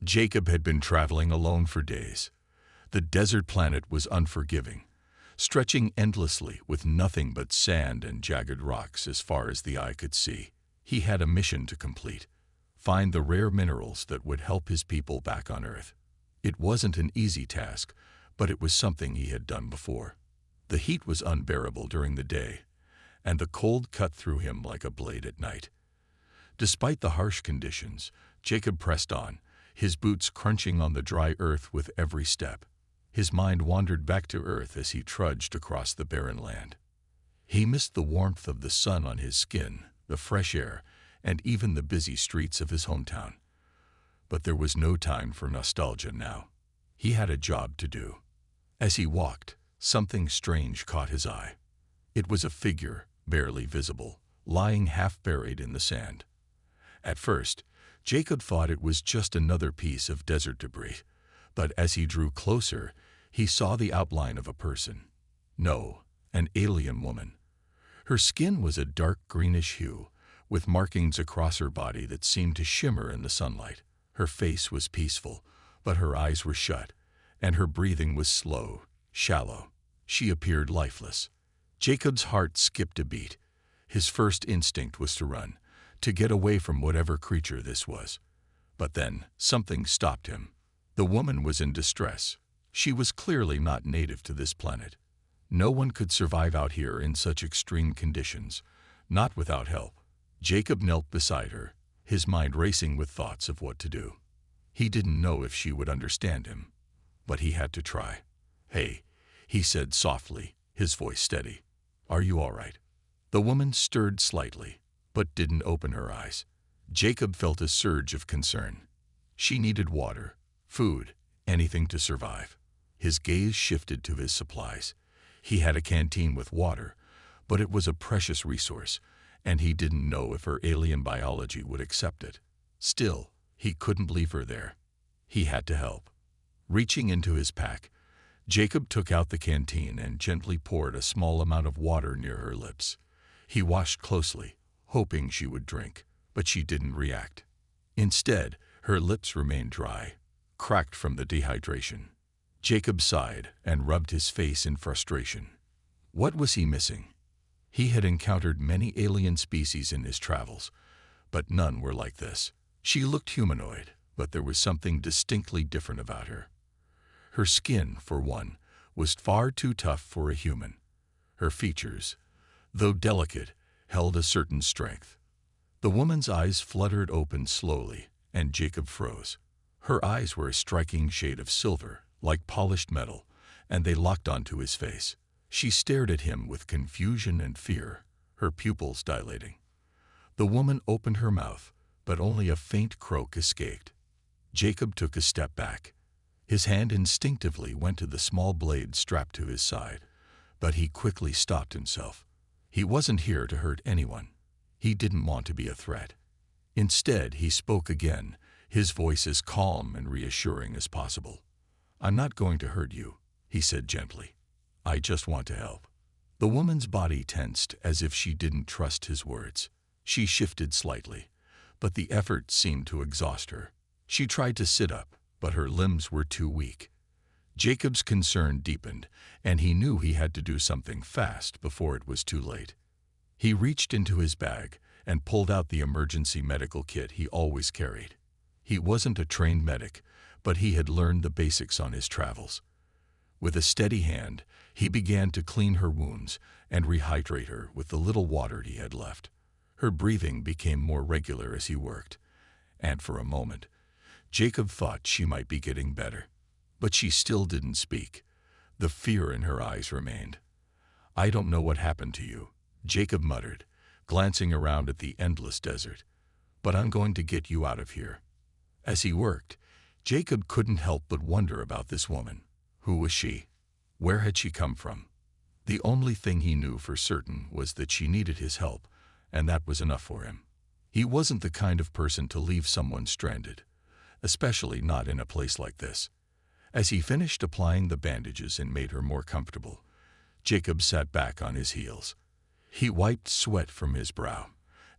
Jacob had been traveling alone for days. The desert planet was unforgiving, stretching endlessly with nothing but sand and jagged rocks as far as the eye could see. He had a mission to complete: find the rare minerals that would help his people back on Earth. It wasn't an easy task, but it was something he had done before. The heat was unbearable during the day, and the cold cut through him like a blade at night. Despite the harsh conditions, Jacob pressed on, his boots crunching on the dry earth with every step. His mind wandered back to Earth as he trudged across the barren land. He missed the warmth of the sun on his skin, the fresh air, and even the busy streets of his hometown. But there was no time for nostalgia now. He had a job to do. As he walked, something strange caught his eye. It was a figure, barely visible, lying half buried in the sand. At first, Jacob thought it was just another piece of desert debris, but as he drew closer, he saw the outline of a person. No, an alien woman. Her skin was a dark greenish hue, with markings across her body that seemed to shimmer in the sunlight. Her face was peaceful, but her eyes were shut, and her breathing was slow, shallow. She appeared lifeless. Jacob's heart skipped a beat. His first instinct was to run, to get away from whatever creature this was. But then, something stopped him. The woman was in distress. She was clearly not native to this planet. No one could survive out here in such extreme conditions, not without help. Jacob knelt beside her, his mind racing with thoughts of what to do. He didn't know if she would understand him, but he had to try. "Hey," he said softly, his voice steady. "Are you all right?" The woman stirred slightly, but didn't open her eyes. Jacob felt a surge of concern. She needed water, food, anything to survive. His gaze shifted to his supplies. He had a canteen with water, but it was a precious resource, and he didn't know if her alien biology would accept it. Still, he couldn't leave her there. He had to help. Reaching into his pack, Jacob took out the canteen and gently poured a small amount of water near her lips. He watched closely, hoping she would drink, but she didn't react. Instead, her lips remained dry, cracked from the dehydration. Jacob sighed and rubbed his face in frustration. What was he missing? He had encountered many alien species in his travels, but none were like this. She looked humanoid, but there was something distinctly different about her. Her skin, for one, was far too tough for a human. Her features, though delicate, held a certain strength. The woman's eyes fluttered open slowly, and Jacob froze. Her eyes were a striking shade of silver, like polished metal, and they locked onto his face. She stared at him with confusion and fear, her pupils dilating. The woman opened her mouth, but only a faint croak escaped. Jacob took a step back. His hand instinctively went to the small blade strapped to his side, but he quickly stopped himself. He wasn't here to hurt anyone. He didn't want to be a threat. Instead, he spoke again, his voice as calm and reassuring as possible. "I'm not going to hurt you," he said gently. "I just want to help." The woman's body tensed as if she didn't trust his words. She shifted slightly, but the effort seemed to exhaust her. She tried to sit up, but her limbs were too weak. Jacob's concern deepened, and he knew he had to do something fast before it was too late. He reached into his bag and pulled out the emergency medical kit he always carried. He wasn't a trained medic, but he had learned the basics on his travels. With a steady hand, he began to clean her wounds and rehydrate her with the little water he had left. Her breathing became more regular as he worked, and for a moment, Jacob thought she might be getting better. But she still didn't speak. The fear in her eyes remained. "I don't know what happened to you," Jacob muttered, glancing around at the endless desert. "But I'm going to get you out of here." As he worked, Jacob couldn't help but wonder about this woman. Who was she? Where had she come from? The only thing he knew for certain was that she needed his help, and that was enough for him. He wasn't the kind of person to leave someone stranded, especially not in a place like this. As he finished applying the bandages and made her more comfortable, Jacob sat back on his heels. He wiped sweat from his brow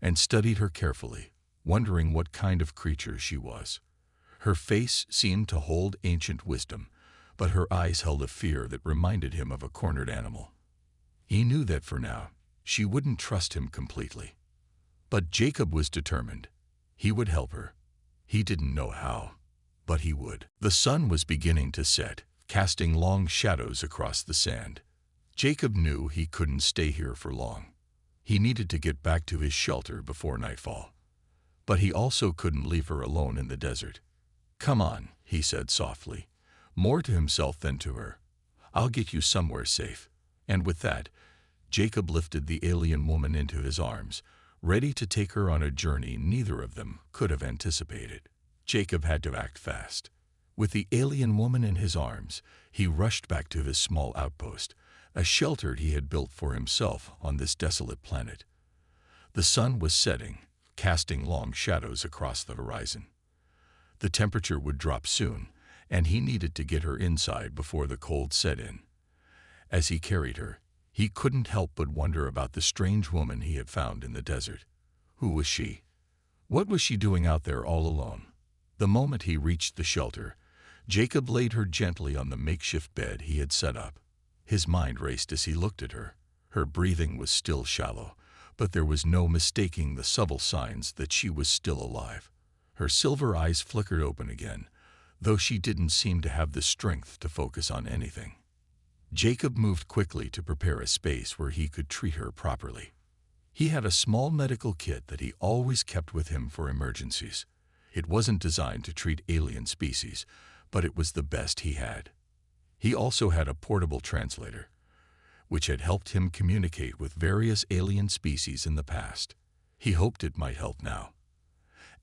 and studied her carefully, wondering what kind of creature she was. Her face seemed to hold ancient wisdom, but her eyes held a fear that reminded him of a cornered animal. He knew that for now, she wouldn't trust him completely. But Jacob was determined. He would help her. He didn't know how, but he would. The sun was beginning to set, casting long shadows across the sand. Jacob knew he couldn't stay here for long. He needed to get back to his shelter before nightfall. But he also couldn't leave her alone in the desert. "Come on," he said softly, more to himself than to her. "I'll get you somewhere safe." And with that, Jacob lifted the alien woman into his arms, ready to take her on a journey neither of them could have anticipated. Jacob had to act fast. With the alien woman in his arms, he rushed back to his small outpost, a shelter he had built for himself on this desolate planet. The sun was setting, casting long shadows across the horizon. The temperature would drop soon, and he needed to get her inside before the cold set in. As he carried her, he couldn't help but wonder about the strange woman he had found in the desert. Who was she? What was she doing out there all alone? The moment he reached the shelter, Jacob laid her gently on the makeshift bed he had set up. His mind raced as he looked at her. Her breathing was still shallow, but there was no mistaking the subtle signs that she was still alive. Her silver eyes flickered open again, though she didn't seem to have the strength to focus on anything. Jacob moved quickly to prepare a space where he could treat her properly. He had a small medical kit that he always kept with him for emergencies. It wasn't designed to treat alien species, but it was the best he had. He also had a portable translator, which had helped him communicate with various alien species in the past. He hoped it might help now.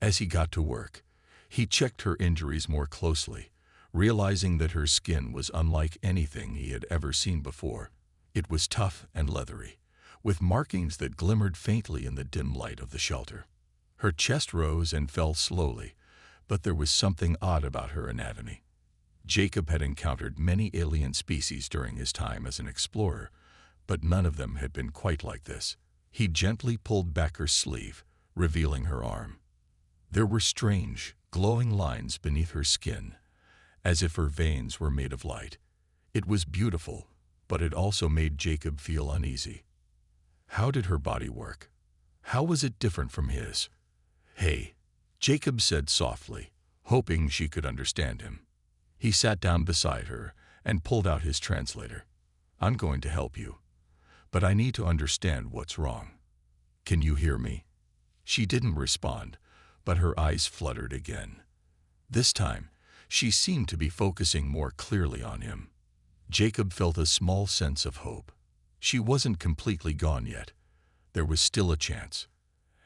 As he got to work, he checked her injuries more closely, realizing that her skin was unlike anything he had ever seen before. It was tough and leathery, with markings that glimmered faintly in the dim light of the shelter. Her chest rose and fell slowly, but there was something odd about her anatomy. Jacob had encountered many alien species during his time as an explorer, but none of them had been quite like this. He gently pulled back her sleeve, revealing her arm. There were strange, glowing lines beneath her skin, as if her veins were made of light. It was beautiful, but it also made Jacob feel uneasy. How did her body work? How was it different from his? "Hey," Jacob said softly, hoping she could understand him. He sat down beside her and pulled out his translator. "I'm going to help you, but I need to understand what's wrong. Can you hear me?" She didn't respond, but her eyes fluttered again. This time, she seemed to be focusing more clearly on him. Jacob felt a small sense of hope. She wasn't completely gone yet. There was still a chance.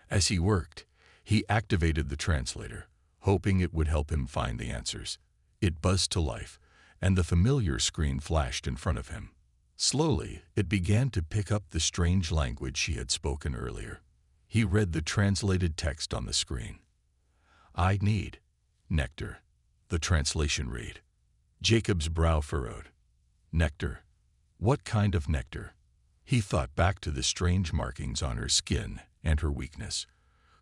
As he worked, he activated the translator, hoping it would help him find the answers. It buzzed to life, and the familiar screen flashed in front of him. Slowly, it began to pick up the strange language she had spoken earlier. He read the translated text on the screen. "I need nectar," the translation read. Jacob's brow furrowed. Nectar? What kind of nectar? He thought back to the strange markings on her skin and her weakness.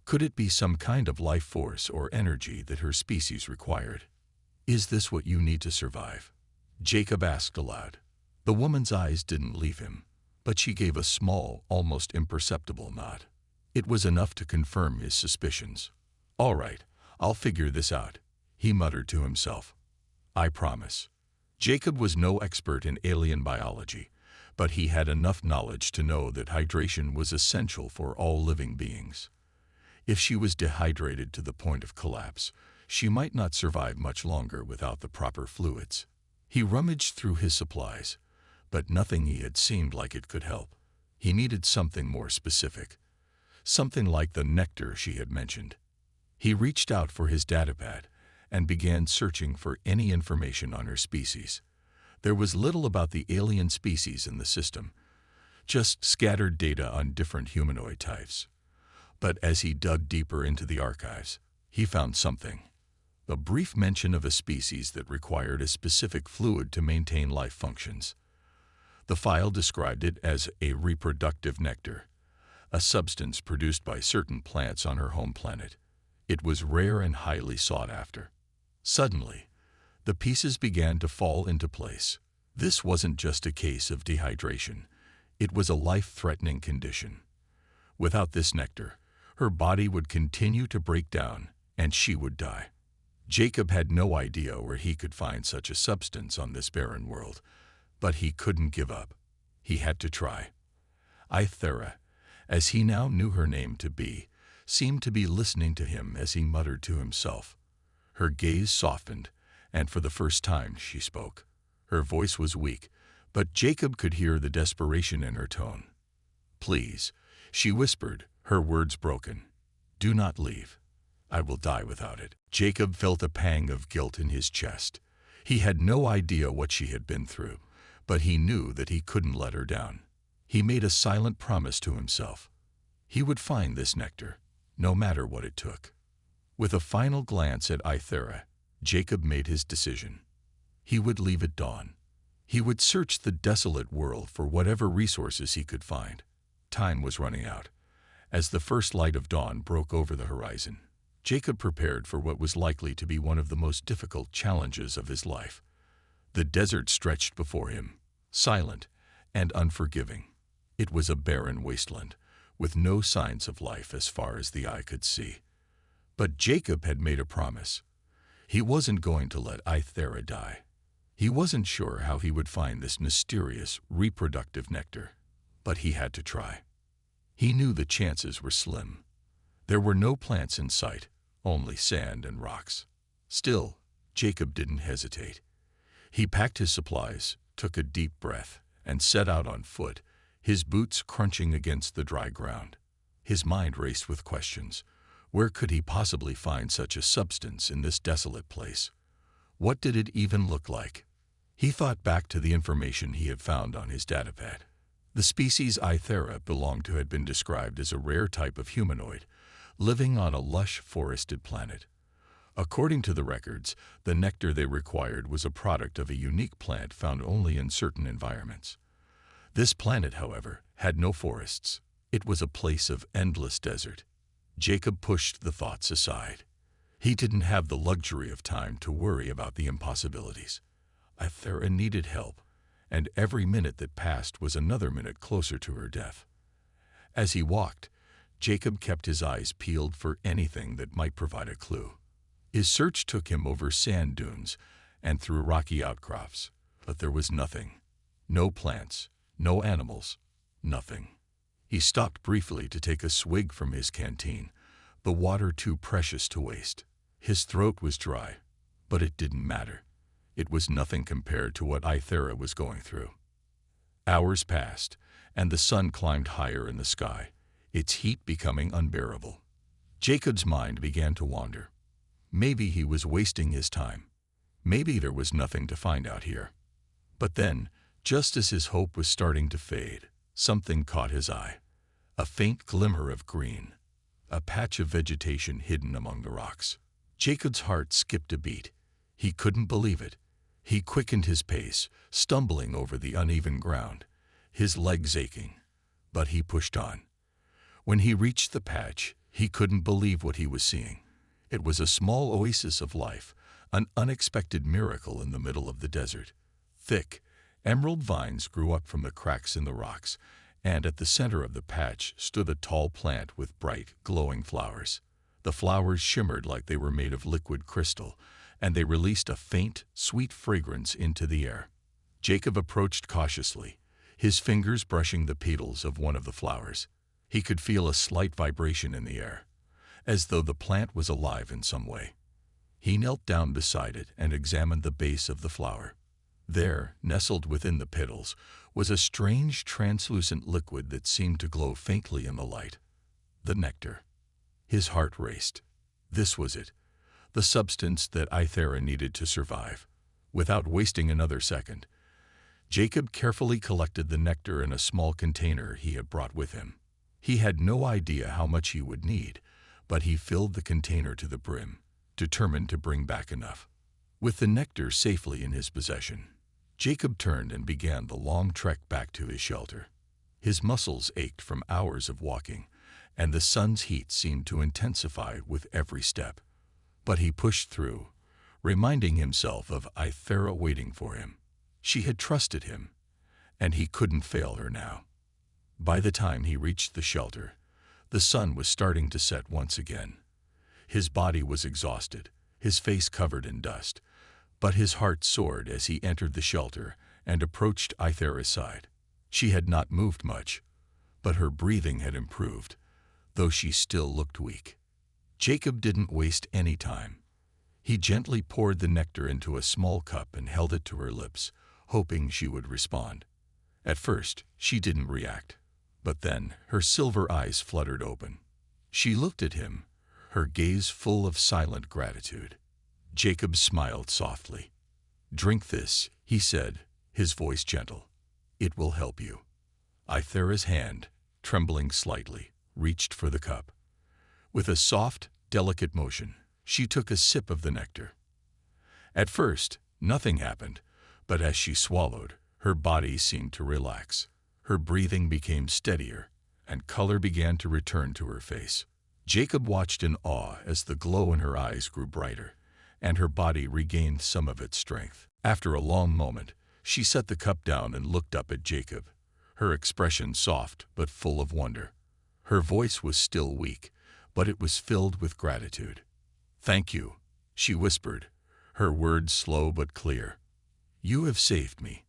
Could it be some kind of life force or energy that her species required? "Is this what you need to survive?" Jacob asked aloud. The woman's eyes didn't leave him, but she gave a small, almost imperceptible nod. It was enough to confirm his suspicions. "All right, I'll figure this out," he muttered to himself. "I promise." Jacob was no expert in alien biology, but he had enough knowledge to know that hydration was essential for all living beings. If she was dehydrated to the point of collapse, she might not survive much longer without the proper fluids. He rummaged through his supplies, but nothing he had seemed like it could help. He needed something more specific, something like the nectar she had mentioned. He reached out for his datapad and began searching for any information on her species. There was little about the alien species in the system, just scattered data on different humanoid types. But as he dug deeper into the archives, he found something. A brief mention of a species that required a specific fluid to maintain life functions. The file described it as a reproductive nectar, a substance produced by certain plants on her home planet. It was rare and highly sought after. Suddenly, the pieces began to fall into place. This wasn't just a case of dehydration. It was a life-threatening condition. Without this nectar, her body would continue to break down, and she would die. Jacob had no idea where he could find such a substance on this barren world, but he couldn't give up. He had to try. Ithera, as he now knew her name to be, seemed to be listening to him as he muttered to himself. Her gaze softened, and for the first time she spoke. Her voice was weak, but Jacob could hear the desperation in her tone. "Please," she whispered, her words broken. "Do not leave. I will die without it." Jacob felt a pang of guilt in his chest. He had no idea what she had been through, but he knew that he couldn't let her down. He made a silent promise to himself. He would find this nectar, no matter what it took. With a final glance at Ithera, Jacob made his decision. He would leave at dawn. He would search the desolate world for whatever resources he could find. Time was running out. As the first light of dawn broke over the horizon, Jacob prepared for what was likely to be one of the most difficult challenges of his life. The desert stretched before him, silent and unforgiving. It was a barren wasteland, with no signs of life as far as the eye could see. But Jacob had made a promise. He wasn't going to let Ithera die. He wasn't sure how he would find this mysterious, reproductive nectar, but he had to try. He knew the chances were slim. There were no plants in sight, only sand and rocks. Still, Jacob didn't hesitate. He packed his supplies, took a deep breath, and set out on foot, his boots crunching against the dry ground. His mind raced with questions. Where could he possibly find such a substance in this desolate place? What did it even look like? He thought back to the information he had found on his datapad. The species Ithera belonged to had been described as a rare type of humanoid, living on a lush forested planet. According to the records, the nectar they required was a product of a unique plant found only in certain environments. This planet, however, had no forests. It was a place of endless desert. Jacob pushed the thoughts aside. He didn't have the luxury of time to worry about the impossibilities. Ithera needed help, and every minute that passed was another minute closer to her death. As he walked, Jacob kept his eyes peeled for anything that might provide a clue. His search took him over sand dunes and through rocky outcrops, but there was nothing. No plants, no animals, nothing. He stopped briefly to take a swig from his canteen, the water too precious to waste. His throat was dry, but it didn't matter. It was nothing compared to what Ithera was going through. Hours passed, and the sun climbed higher in the sky, its heat becoming unbearable. Jacob's mind began to wander. Maybe he was wasting his time. Maybe there was nothing to find out here. But then, just as his hope was starting to fade, something caught his eye. A faint glimmer of green, a patch of vegetation hidden among the rocks. Jacob's heart skipped a beat. He couldn't believe it. He quickened his pace, stumbling over the uneven ground, his legs aching. But he pushed on. When he reached the patch, he couldn't believe what he was seeing. It was a small oasis of life, an unexpected miracle in the middle of the desert. Thick, emerald vines grew up from the cracks in the rocks, and at the center of the patch stood a tall plant with bright, glowing flowers. The flowers shimmered like they were made of liquid crystal, and they released a faint, sweet fragrance into the air. Jacob approached cautiously, his fingers brushing the petals of one of the flowers. He could feel a slight vibration in the air, as though the plant was alive in some way. He knelt down beside it and examined the base of the flower. There, nestled within the petals, was a strange, translucent liquid that seemed to glow faintly in the light. The nectar. His heart raced. This was it, the substance that Ithera needed to survive. Without wasting another second, Jacob carefully collected the nectar in a small container he had brought with him. He had no idea how much he would need, but he filled the container to the brim, determined to bring back enough. With the nectar safely in his possession, Jacob turned and began the long trek back to his shelter. His muscles ached from hours of walking, and the sun's heat seemed to intensify with every step. But he pushed through, reminding himself of Ithera waiting for him. She had trusted him, and he couldn't fail her now. By the time he reached the shelter, the sun was starting to set once again. His body was exhausted, his face covered in dust, but his heart soared as he entered the shelter and approached Ithera's side. She had not moved much, but her breathing had improved, though she still looked weak. Jacob didn't waste any time. He gently poured the nectar into a small cup and held it to her lips, hoping she would respond. At first, she didn't react, but then her silver eyes fluttered open. She looked at him, her gaze full of silent gratitude. Jacob smiled softly. "Drink this," he said, his voice gentle. "It will help you." Ithera's hand, trembling slightly, reached for the cup. With a soft, delicate motion, she took a sip of the nectar. At first, nothing happened, but as she swallowed, her body seemed to relax. Her breathing became steadier, and color began to return to her face. Jacob watched in awe as the glow in her eyes grew brighter, and her body regained some of its strength. After a long moment, she set the cup down and looked up at Jacob, her expression soft but full of wonder. Her voice was still weak, but it was filled with gratitude. "Thank you," she whispered, her words slow but clear. "You have saved me."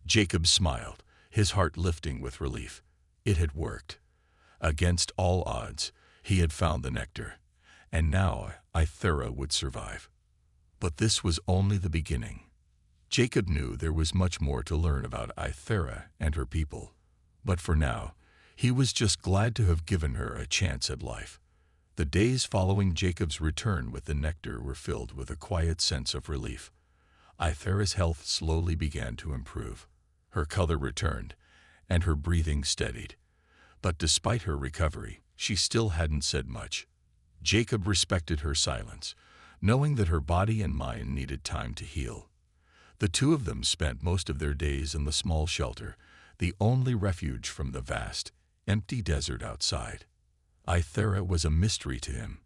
Jacob smiled, his heart lifting with relief. It had worked. Against all odds, he had found the nectar, and now Ithera would survive. But this was only the beginning. Jacob knew there was much more to learn about Ithera and her people, but for now, he was just glad to have given her a chance at life. The days following Jacob's return with the nectar were filled with a quiet sense of relief. Ithera's health slowly began to improve. Her color returned, and her breathing steadied. But despite her recovery, she still hadn't said much. Jacob respected her silence, knowing that her body and mind needed time to heal. The two of them spent most of their days in the small shelter, the only refuge from the vast, empty desert outside. Ithera was a mystery to him.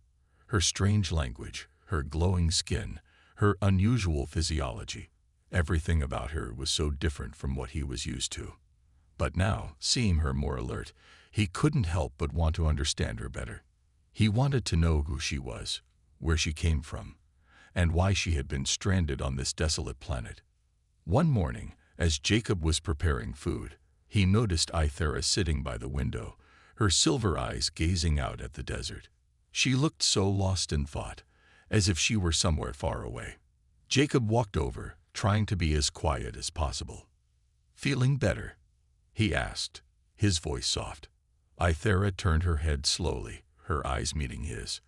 Her strange language, her glowing skin, her unusual physiology, everything about her was so different from what he was used to. But now, seeing her more alert, he couldn't help but want to understand her better. He wanted to know who she was, where she came from, and why she had been stranded on this desolate planet. One morning, as Jacob was preparing food, he noticed Ithera sitting by the window, her silver eyes gazing out at the desert. She looked so lost in thought, as if she were somewhere far away. Jacob walked over, trying to be as quiet as possible. "Feeling better?" he asked, his voice soft. Ithera turned her head slowly, her eyes meeting his.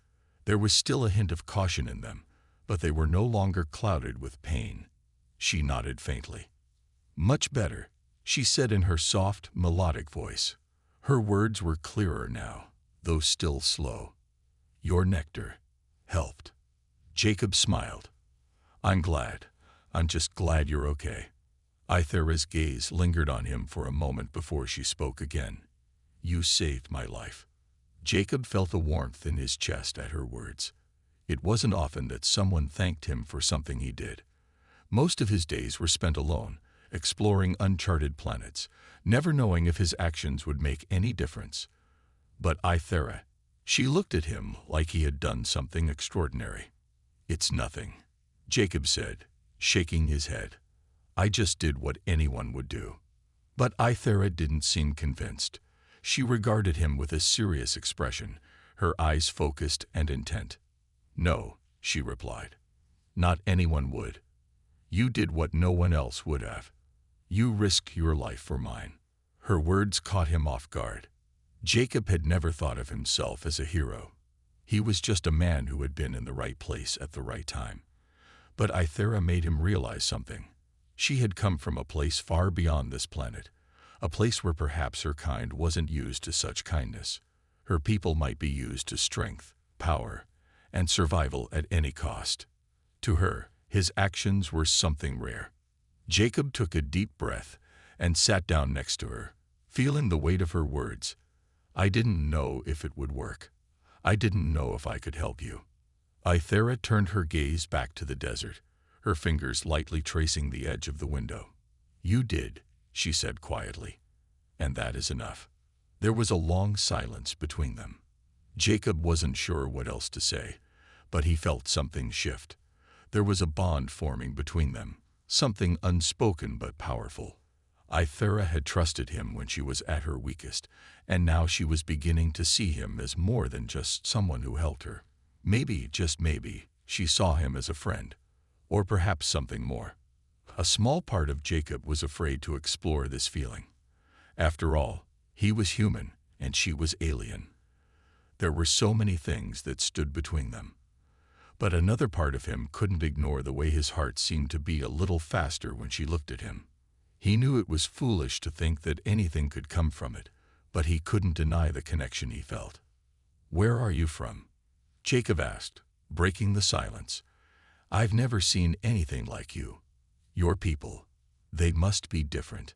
There was still a hint of caution in them, but they were no longer clouded with pain. She nodded faintly. "Much better," she said in her soft, melodic voice. Her words were clearer now, though still slow. "Your nectar helped." Jacob smiled. "I'm glad. I'm just glad you're okay." Ithera's gaze lingered on him for a moment before she spoke again. "You saved my life." Jacob felt a warmth in his chest at her words. It wasn't often that someone thanked him for something he did. Most of his days were spent alone, exploring uncharted planets, never knowing if his actions would make any difference. But Ithera, she looked at him like he had done something extraordinary. "It's nothing," Jacob said, shaking his head. "I just did what anyone would do." But Ithera didn't seem convinced. She regarded him with a serious expression, her eyes focused and intent. "No," she replied. "Not anyone would. You did what no one else would have. You risked your life for mine." Her words caught him off guard. Jacob had never thought of himself as a hero. He was just a man who had been in the right place at the right time. But Ithera made him realize something. She had come from a place far beyond this planet, a place where perhaps her kind wasn't used to such kindness. Her people might be used to strength, power, and survival at any cost. To her, his actions were something rare. Jacob took a deep breath and sat down next to her, feeling the weight of her words. "I didn't know if it would work. I didn't know if I could help you. Ithera turned her gaze back to the desert, her fingers lightly tracing the edge of the window. "You did," she said quietly, "and that is enough." There was a long silence between them. Jacob wasn't sure what else to say, but he felt something shift. There was a bond forming between them, something unspoken but powerful. Ithera had trusted him when she was at her weakest, and now she was beginning to see him as more than just someone who helped her. Maybe, just maybe, she saw him as a friend, or perhaps something more. A small part of Jacob was afraid to explore this feeling. After all, he was human and she was alien. There were so many things that stood between them. But another part of him couldn't ignore the way his heart seemed to beat a little faster when she looked at him. He knew it was foolish to think that anything could come from it, but he couldn't deny the connection he felt. "Where are you from?" Jacob asked, breaking the silence. "I've never seen anything like you. Your people, they must be different."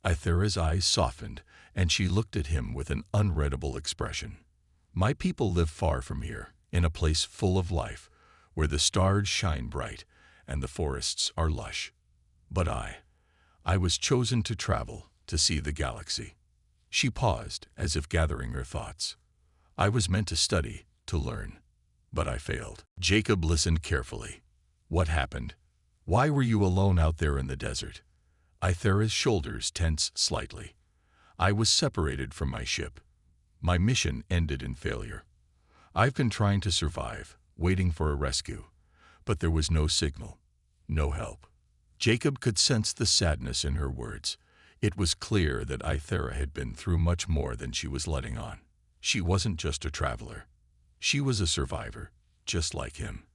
Ithera's eyes softened, and she looked at him with an unreadable expression. "My people live far from here, in a place full of life, where the stars shine bright and the forests are lush. But I was chosen to travel, to see the galaxy." She paused, as if gathering her thoughts. "I was meant to study, to learn, but I failed." Jacob listened carefully. "What happened? Why were you alone out there in the desert?" Ithera's shoulders tensed slightly. "I was separated from my ship. My mission ended in failure. I've been trying to survive, waiting for a rescue, but there was no signal, no help." Jacob could sense the sadness in her words. It was clear that Ithera had been through much more than she was letting on. She wasn't just a traveler. She was a survivor, just like him.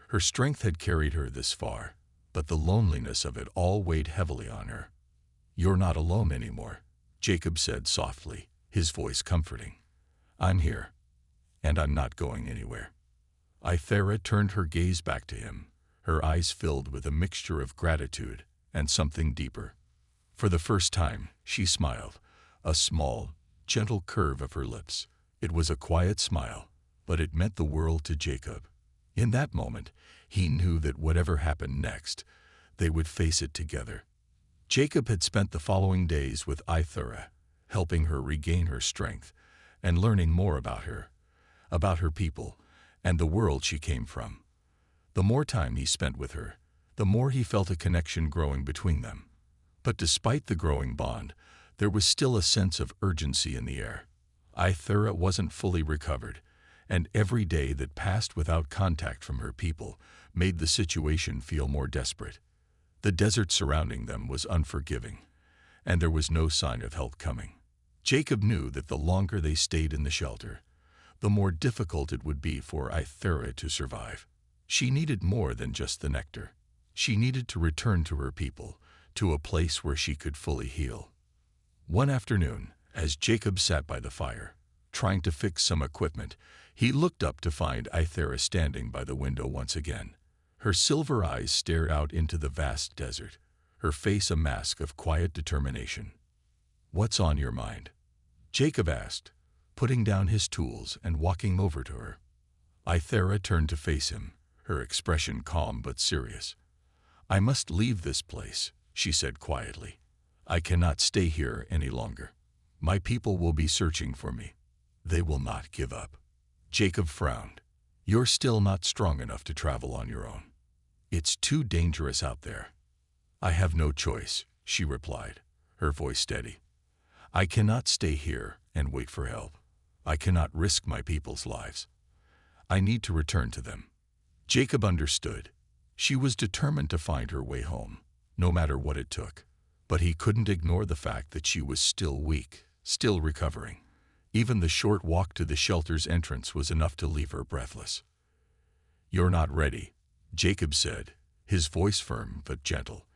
Her strength had carried her this far, but the loneliness of it all weighed heavily on her. "You're not alone anymore," Jacob said softly, his voice comforting. "I'm here, and I'm not going anywhere." Ithera turned her gaze back to him, her eyes filled with a mixture of gratitude and something deeper. For the first time, she smiled, a small, gentle curve of her lips. It was a quiet smile, but it meant the world to Jacob. In that moment, he knew that whatever happened next, they would face it together. Jacob had spent the following days with Ithera, helping her regain her strength and learning more about her people, and the world she came from. The more time he spent with her, the more he felt a connection growing between them. But despite the growing bond, there was still a sense of urgency in the air. Ithera wasn't fully recovered, and every day that passed without contact from her people made the situation feel more desperate. The desert surrounding them was unforgiving, and there was no sign of help coming. Jacob knew that the longer they stayed in the shelter, the more difficult it would be for Ithera to survive. She needed more than just the nectar. She needed to return to her people, to a place where she could fully heal. One afternoon, as Jacob sat by the fire, trying to fix some equipment, he looked up to find Ithera standing by the window once again. Her silver eyes stared out into the vast desert, her face a mask of quiet determination. "What's on your mind?" Jacob asked, putting down his tools and walking over to her. Ithera turned to face him, her expression calm but serious. "I must leave this place," she said quietly. "I cannot stay here any longer. My people will be searching for me. They will not give up." Jacob frowned. "You're still not strong enough to travel on your own. It's too dangerous out there." "I have no choice," she replied, her voice steady. "I cannot stay here and wait for help. I cannot risk my people's lives. I need to return to them." Jacob understood. She was determined to find her way home, no matter what it took. But he couldn't ignore the fact that she was still weak, still recovering. Even the short walk to the shelter's entrance was enough to leave her breathless. "You're not ready," Jacob said, his voice firm but gentle.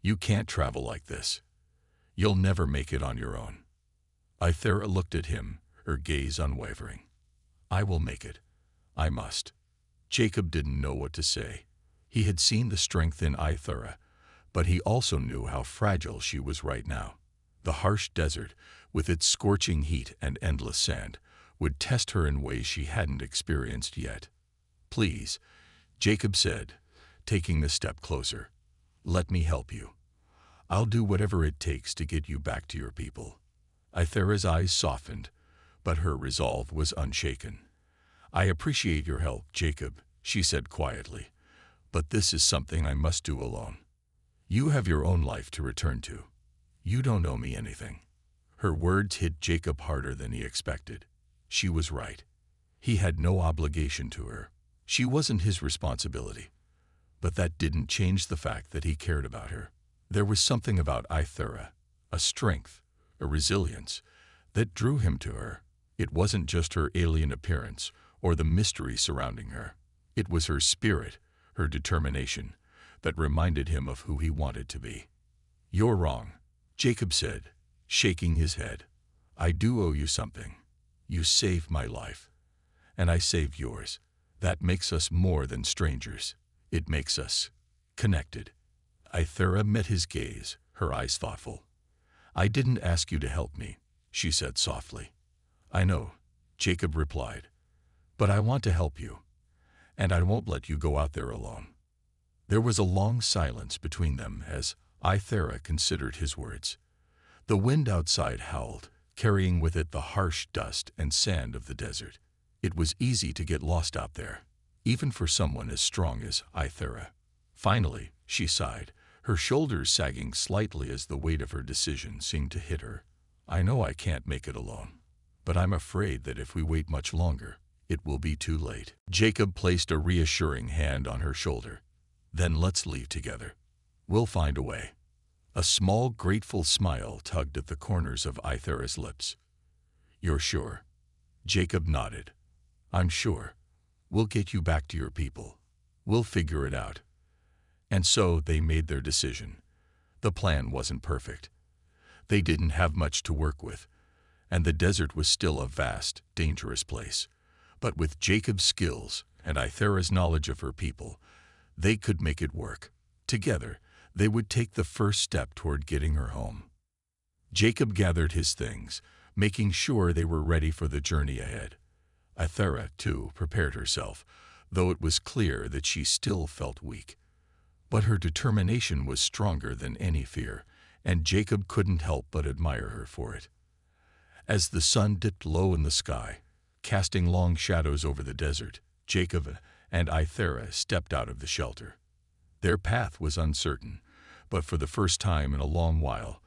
"You can't travel like this. You'll never make it on your own." Ithera looked at him, her gaze unwavering. "I will make it. I must." Jacob didn't know what to say. He had seen the strength in Ithera, but he also knew how fragile she was right now. The harsh desert, with its scorching heat and endless sand, would test her in ways she hadn't experienced yet. "Please," Jacob said, taking a step closer. "Let me help you. I'll do whatever it takes to get you back to your people." Ithera's eyes softened, but her resolve was unshaken. "I appreciate your help, Jacob," she said quietly, "but this is something I must do alone. You have your own life to return to. You don't owe me anything." Her words hit Jacob harder than he expected. She was right. He had no obligation to her. She wasn't his responsibility. But that didn't change the fact that he cared about her. There was something about Ithera, a strength, a resilience, that drew him to her. It wasn't just her alien appearance or the mystery surrounding her. It was her spirit, her determination, that reminded him of who he wanted to be. "You're wrong," Jacob said, shaking his head. "I do owe you something. You saved my life, and I saved yours. That makes us more than strangers. It makes us connected." Ithera met his gaze, her eyes thoughtful. "I didn't ask you to help me," she said softly. "I know," Jacob replied, "but I want to help you, and I won't let you go out there alone." There was a long silence between them as Ithera considered his words. The wind outside howled, carrying with it the harsh dust and sand of the desert. It was easy to get lost out there, even for someone as strong as Ithera. Finally, she sighed, her shoulders sagging slightly as the weight of her decision seemed to hit her. "I know I can't make it alone, but I'm afraid that if we wait much longer, it will be too late." Jacob placed a reassuring hand on her shoulder. "Then let's leave together. We'll find a way." A small, grateful smile tugged at the corners of Ithera's lips. "You're sure?" Jacob nodded. "I'm sure. We'll get you back to your people. We'll figure it out." And so they made their decision. The plan wasn't perfect. They didn't have much to work with, and the desert was still a vast, dangerous place. But with Jacob's skills and Ithera's knowledge of her people, they could make it work. Together, they would take the first step toward getting her home. Jacob gathered his things, making sure they were ready for the journey ahead. Ithera, too, prepared herself, though it was clear that she still felt weak. But her determination was stronger than any fear, and Jacob couldn't help but admire her for it. As the sun dipped low in the sky, casting long shadows over the desert, Jacob and Ithera stepped out of the shelter. Their path was uncertain, but for the first time in a long while,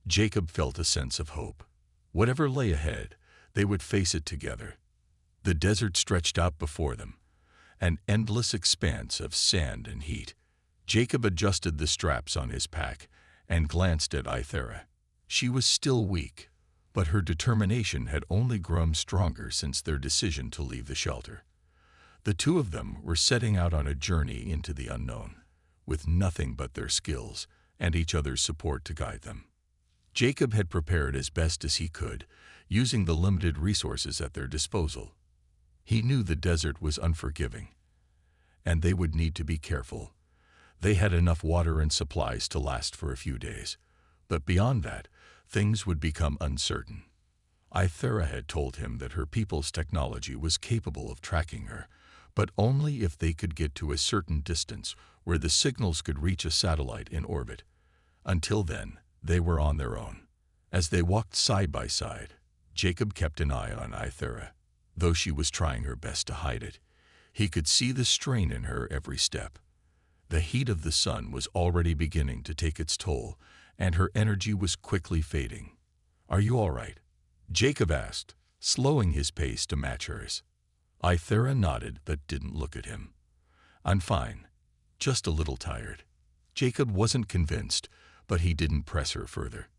Jacob felt a sense of hope. Whatever lay ahead, they would face it together. The desert stretched out before them, an endless expanse of sand and heat. Jacob adjusted the straps on his pack and glanced at Ithera. She was still weak, but her determination had only grown stronger since their decision to leave the shelter. The two of them were setting out on a journey into the unknown, with nothing but their skills and each other's support to guide them. Jacob had prepared as best as he could, using the limited resources at their disposal. He knew the desert was unforgiving, and they would need to be careful. They had enough water and supplies to last for a few days, but beyond that, things would become uncertain. Ithera had told him that her people's technology was capable of tracking her, but only if they could get to a certain distance where the signals could reach a satellite in orbit. Until then, they were on their own. As they walked side by side, Jacob kept an eye on Ithera. Though she was trying her best to hide it, he could see the strain in her every step. The heat of the sun was already beginning to take its toll, and her energy was quickly fading. "Are you all right?" Jacob asked, slowing his pace to match hers. Ithera nodded but didn't look at him. "I'm fine, just a little tired." Jacob wasn't convinced, but he didn't press her further.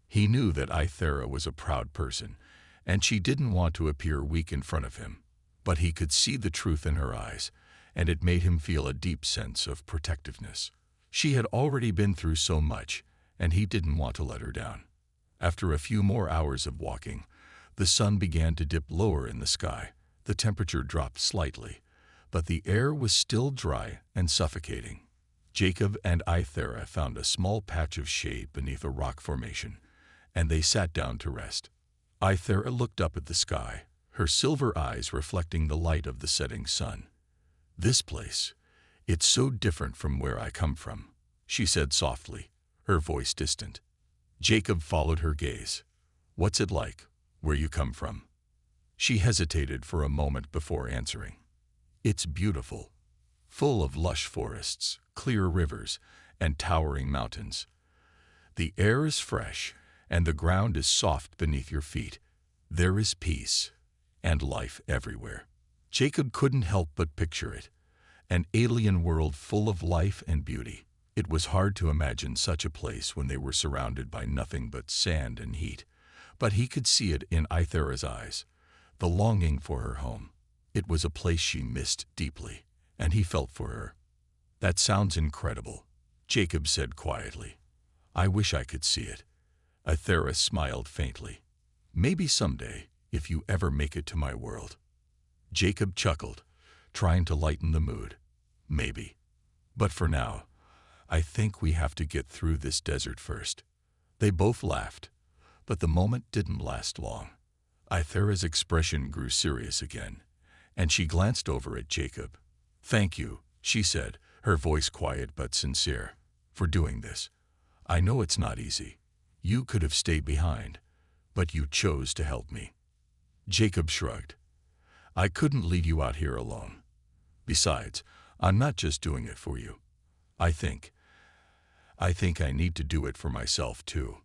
He knew that Ithera was a proud person, and she didn't want to appear weak in front of him. But he could see the truth in her eyes, and it made him feel a deep sense of protectiveness. She had already been through so much, and he didn't want to let her down. After a few more hours of walking, the sun began to dip lower in the sky. The temperature dropped slightly, but the air was still dry and suffocating. Jacob and Ithera found a small patch of shade beneath a rock formation, and they sat down to rest. Ithera looked up at the sky, her silver eyes reflecting the light of the setting sun. "This place, it's so different from where I come from," she said softly, her voice distant. Jacob followed her gaze. "What's it like, where you come from?" She hesitated for a moment before answering. "It's beautiful, full of lush forests, clear rivers, and towering mountains. The air is fresh, and the ground is soft beneath your feet. There is peace and life everywhere." Jacob couldn't help but picture it, an alien world full of life and beauty. It was hard to imagine such a place when they were surrounded by nothing but sand and heat, but he could see it in Ithera's eyes, the longing for her home. It was a place she missed deeply, and he felt for her. "That sounds incredible," Jacob said quietly. "I wish I could see it." Ithera smiled faintly. "Maybe someday, if you ever make it to my world." Jacob chuckled, trying to lighten the mood. "Maybe. But for now, I think we have to get through this desert first." They both laughed, but the moment didn't last long. Ithera's expression grew serious again, and she glanced over at Jacob. "Thank you," she said, her voice quiet but sincere, "for doing this. I know it's not easy. You could have stayed behind, but you chose to help me." Jacob shrugged. "I couldn't leave you out here alone. Besides, I'm not just doing it for you. I think I need to do it for myself too."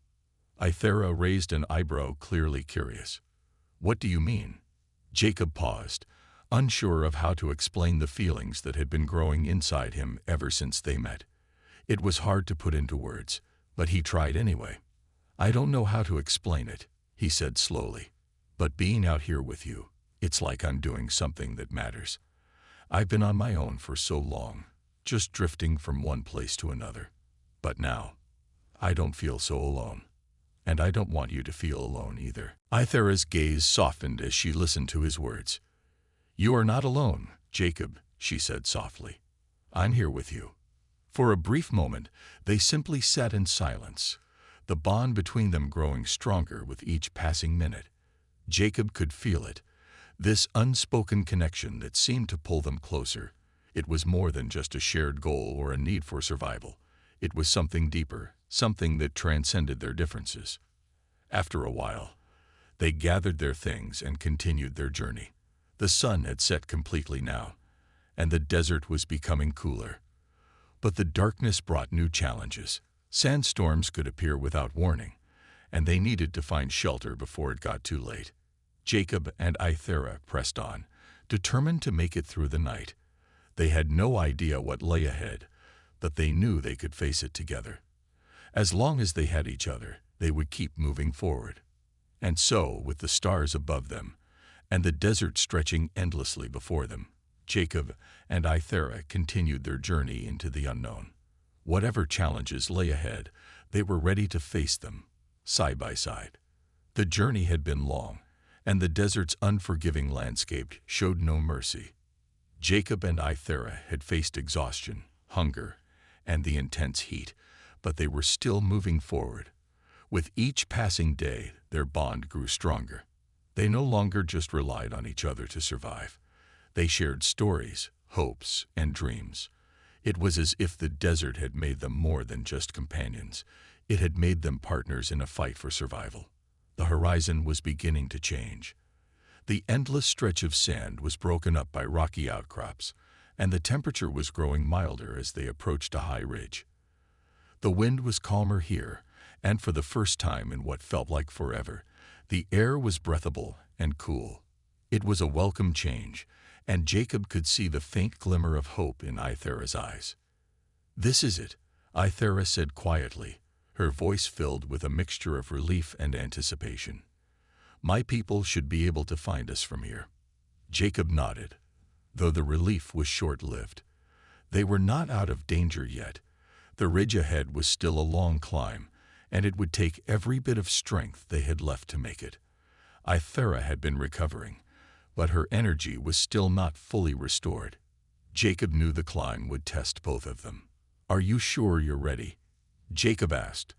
Ithera raised an eyebrow, clearly curious. "What do you mean?" Jacob paused, unsure of how to explain the feelings that had been growing inside him ever since they met. It was hard to put into words, but he tried anyway. "I don't know how to explain it," he said slowly. "But being out here with you, it's like I'm doing something that matters. I've been on my own for so long, just drifting from one place to another. But now, I don't feel so alone. And I don't want you to feel alone either." Ithera's gaze softened as she listened to his words. "You are not alone, Jacob," she said softly. "I'm here with you." For a brief moment, they simply sat in silence, the bond between them growing stronger with each passing minute. Jacob could feel it, this unspoken connection that seemed to pull them closer. It was more than just a shared goal or a need for survival. It was something deeper, something that transcended their differences. After a while, they gathered their things and continued their journey. The sun had set completely now, and the desert was becoming cooler. But the darkness brought new challenges. Sandstorms could appear without warning, and they needed to find shelter before it got too late. Jacob and Ithera pressed on, determined to make it through the night. They had no idea what lay ahead, but they knew they could face it together. As long as they had each other, they would keep moving forward. And so, with the stars above them, and the desert stretching endlessly before them, Jacob and Ithera continued their journey into the unknown. Whatever challenges lay ahead, they were ready to face them, side by side. The journey had been long, and the desert's unforgiving landscape showed no mercy. Jacob and Ithera had faced exhaustion, hunger, and the intense heat, but they were still moving forward. With each passing day, their bond grew stronger. They no longer just relied on each other to survive. They shared stories, hopes, and dreams. It was as if the desert had made them more than just companions. It had made them partners in a fight for survival. The horizon was beginning to change. The endless stretch of sand was broken up by rocky outcrops, and the temperature was growing milder as they approached a high ridge. The wind was calmer here, and for the first time in what felt like forever, the air was breathable and cool. It was a welcome change, and Jacob could see the faint glimmer of hope in Ithera's eyes. "This is it," Ithera said quietly, her voice filled with a mixture of relief and anticipation. "My people should be able to find us from here." Jacob nodded, though the relief was short-lived. They were not out of danger yet. The ridge ahead was still a long climb, and it would take every bit of strength they had left to make it. Ithera had been recovering, but her energy was still not fully restored. Jacob knew the climb would test both of them. "Are you sure you're ready?" Jacob asked,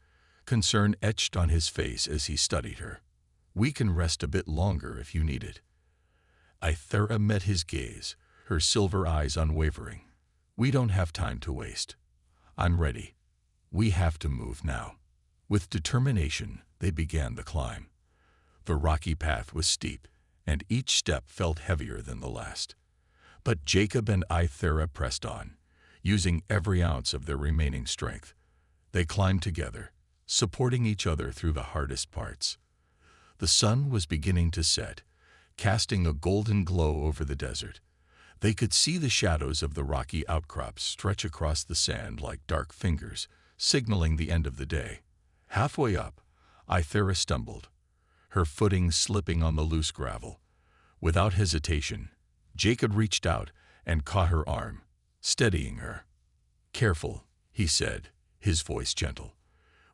concern etched on his face as he studied her. "We can rest a bit longer if you need it." Ithera met his gaze, her silver eyes unwavering. "We don't have time to waste. I'm ready. We have to move now." With determination, they began the climb. The rocky path was steep, and each step felt heavier than the last. But Jacob and Ithera pressed on, using every ounce of their remaining strength. They climbed together, supporting each other through the hardest parts. The sun was beginning to set, casting a golden glow over the desert. They could see the shadows of the rocky outcrops stretch across the sand like dark fingers, signaling the end of the day. Halfway up, Ithera stumbled, her footing slipping on the loose gravel. Without hesitation, Jacob reached out and caught her arm, steadying her. "Careful," he said, his voice gentle.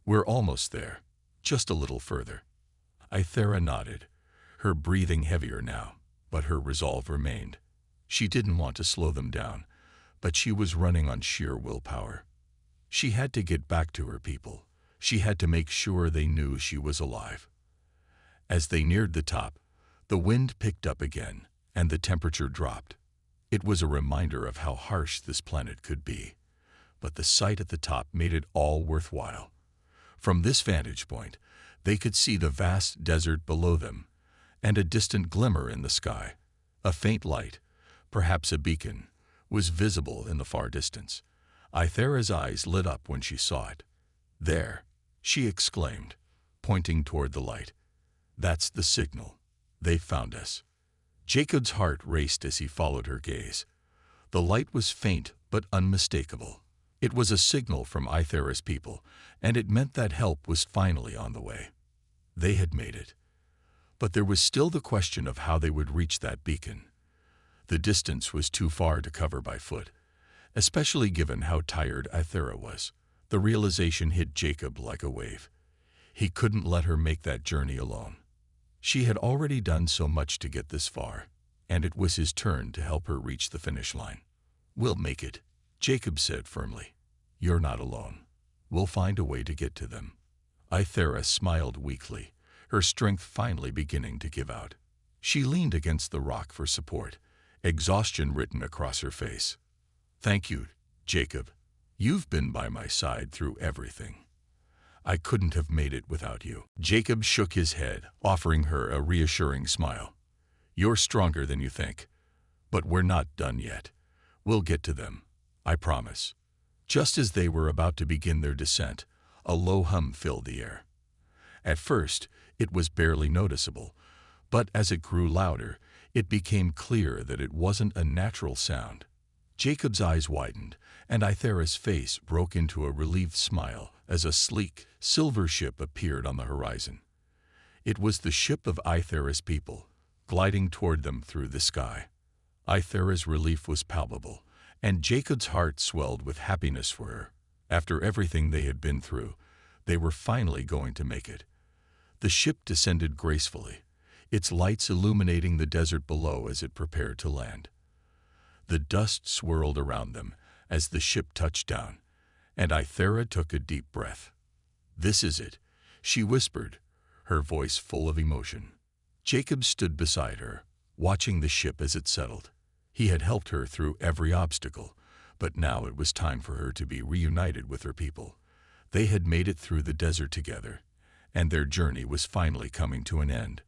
"We're almost there, just a little further." Ithera nodded, her breathing heavier now, but her resolve remained. She didn't want to slow them down, but she was running on sheer willpower. She had to get back to her people. She had to make sure they knew she was alive. As they neared the top, the wind picked up again, and the temperature dropped. It was a reminder of how harsh this planet could be, but the sight at the top made it all worthwhile. From this vantage point, they could see the vast desert below them, and a distant glimmer in the sky. A faint light, perhaps a beacon, was visible in the far distance. Ithera's eyes lit up when she saw it. "There," she exclaimed, pointing toward the light. "That's the signal. They found us." Jacob's heart raced as he followed her gaze. The light was faint but unmistakable. It was a signal from Ithera's people, and it meant that help was finally on the way. They had made it. But there was still the question of how they would reach that beacon. The distance was too far to cover by foot, especially given how tired Ithera was. The realization hit Jacob like a wave. He couldn't let her make that journey alone. She had already done so much to get this far, and it was his turn to help her reach the finish line. "We'll make it," Jacob said firmly. "You're not alone. We'll find a way to get to them." Ithera smiled weakly, her strength finally beginning to give out. She leaned against the rock for support, exhaustion written across her face. "Thank you, Jacob. You've been by my side through everything. I couldn't have made it without you." Jacob shook his head, offering her a reassuring smile. "You're stronger than you think. But we're not done yet. We'll get to them, I promise." Just as they were about to begin their descent, a low hum filled the air. At first, it was barely noticeable, but as it grew louder, it became clear that it wasn't a natural sound. Jacob's eyes widened, and Ithera's face broke into a relieved smile as a sleek, silver ship appeared on the horizon. It was the ship of Ithera's people, gliding toward them through the sky. Ithera's relief was palpable, and Jacob's heart swelled with happiness for her. After everything they had been through, they were finally going to make it. The ship descended gracefully, its lights illuminating the desert below as it prepared to land. The dust swirled around them as the ship touched down, and Ithera took a deep breath. "This is it," she whispered, her voice full of emotion. Jacob stood beside her, watching the ship as it settled. He had helped her through every obstacle, but now it was time for her to be reunited with her people. They had made it through the desert together, and their journey was finally coming to an end.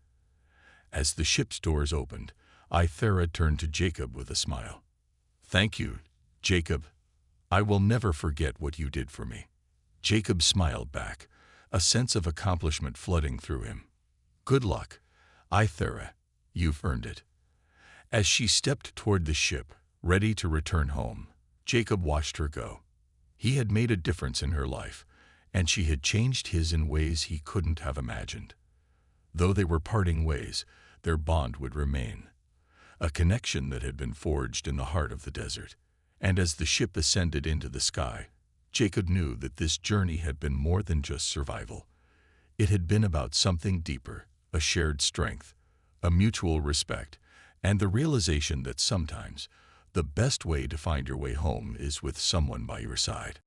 As the ship's doors opened, Ithera turned to Jacob with a smile. "Thank you, Jacob. I will never forget what you did for me." Jacob smiled back, a sense of accomplishment flooding through him. "Good luck, Ithera. You've earned it." As she stepped toward the ship, ready to return home, Jacob watched her go. He had made a difference in her life, and she had changed his in ways he couldn't have imagined. Though they were parting ways, their bond would remain, a connection that had been forged in the heart of the desert. And as the ship ascended into the sky, Jacob knew that this journey had been more than just survival. It had been about something deeper, a shared strength, a mutual respect, and the realization that sometimes the best way to find your way home is with someone by your side.